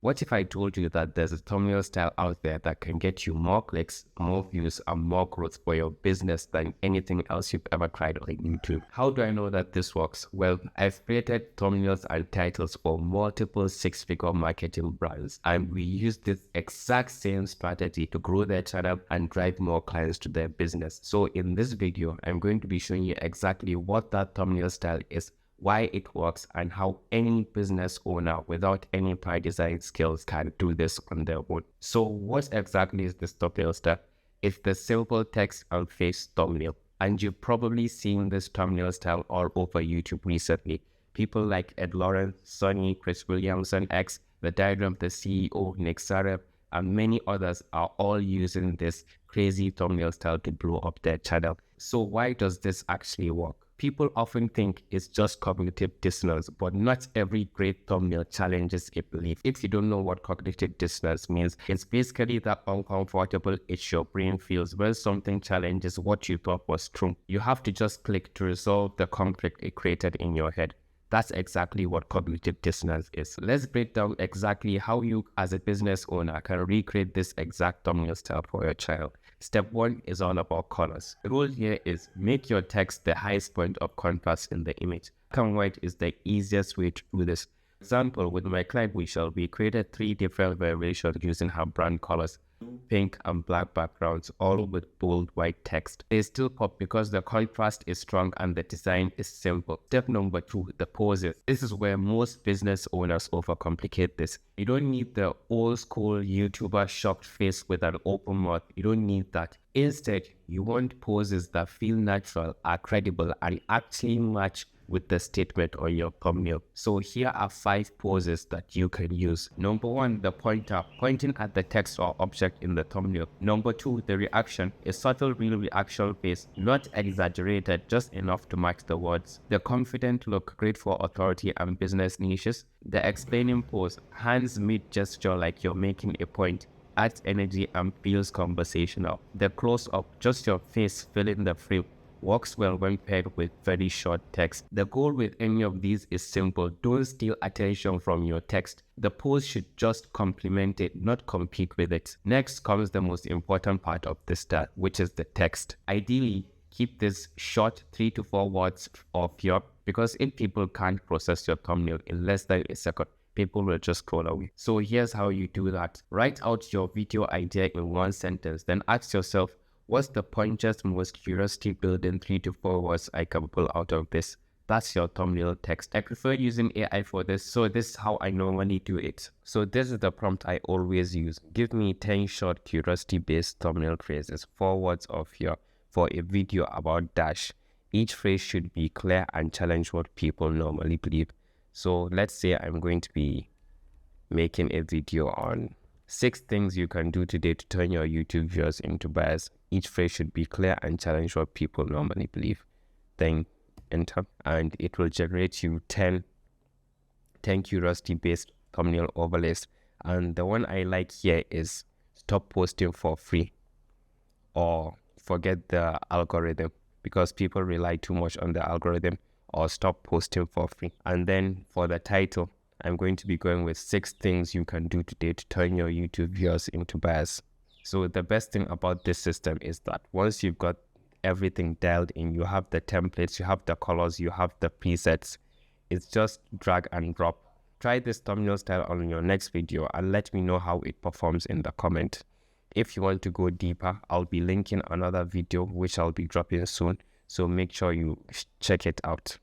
What if I told you that there's a thumbnail style out there that can get you more clicks, more views, and more growth for your business than anything else you've ever tried on YouTube? How do I know that this works? Well, I've created thumbnails and titles for multiple six-figure marketing brands, and we use this exact same strategy to grow their channel and drive more clients to their business. So in this video, I'm going to be showing you exactly what that thumbnail style is, why it works, and how any business owner without any prior design skills can do this on their own. So what exactly is this thumbnail style? It's the simple text and face thumbnail. And you've probably seen this thumbnail style all over YouTube recently. People like Ed Lawrence, Sonny, Chris Williamson, X, The Diagram, the CEO, Nick Sarep, and many others are all using this crazy thumbnail style to blow up their channel. So why does this actually work? People often think it's just cognitive dissonance, but not every great thumbnail challenges a belief. If you don't know what cognitive dissonance means, it's basically that uncomfortable itch your brain feels when something challenges what you thought was true. You have to just click to resolve the conflict it created in your head. That's exactly what cognitive dissonance is. Let's break down exactly how you as a business owner can recreate this exact thumbnail style for your channel. Step 1 is all about colors. The rule here is make your text the highest point of contrast in the image. Black and white is the easiest way to do this. For example, with my client Michelle, we created 3 different variations using her brand colors, pink and black backgrounds, all with bold white text. They still pop because the contrast is strong and the design is simple. Step number 2, the poses. This is where most business owners overcomplicate this. You don't need the old school YouTuber shocked face with an open mouth. You don't need that. Instead, you want poses that feel natural, are credible, and actually match with the statement on your thumbnail. So here are 5 poses that you can use. Number 1, the pointer, pointing at the text or object in the thumbnail. Number 2, the reaction, a subtle real reaction face, not exaggerated, just enough to match the words. The confident look, great for authority and business niches. The explaining pose, hands mid gesture like you're making a point, adds energy and feels conversational. The close-up, just your face filling the frame, works well when paired with very short text. The goal with any of these is simple. Don't steal attention from your text. The pose should just complement it, not compete with it. Next comes the most important part of the style, which is the text. Ideally, keep this short, 3 to 4 words of your, because if people can't process your thumbnail in less than a second, people will just scroll away. So here's how you do that. Write out your video idea in 1 sentence, then ask yourself, what's the pointiest, most curiosity building 3 to 4 words I can pull out of this? That's your thumbnail text. I prefer using AI for this, so this is how I normally do it. So this is the prompt I always use. Give me 10 short curiosity-based thumbnail phrases, 4 words of your, for a video about dash. Each phrase should be clear and challenge what people normally believe. So let's say I'm going to be making a video on 6 things you can do today to turn your YouTube viewers into buyers. Each phrase should be clear and challenge what people normally believe. Then enter, and it will generate you 10 curiosity-based thumbnail overlays. And the one I like here is stop posting for free, or forget the algorithm, because people rely too much on the algorithm, or stop posting for free. And then for the title, I'm going to be going with 6 things you can do today to turn your YouTube viewers into buyers. So the best thing about this system is that once you've got everything dialed in, you have the templates, you have the colors, you have the presets. It's just drag and drop. Try this thumbnail style on your next video and let me know how it performs in the comment. If you want to go deeper, I'll be linking another video which I'll be dropping soon. So make sure you check it out.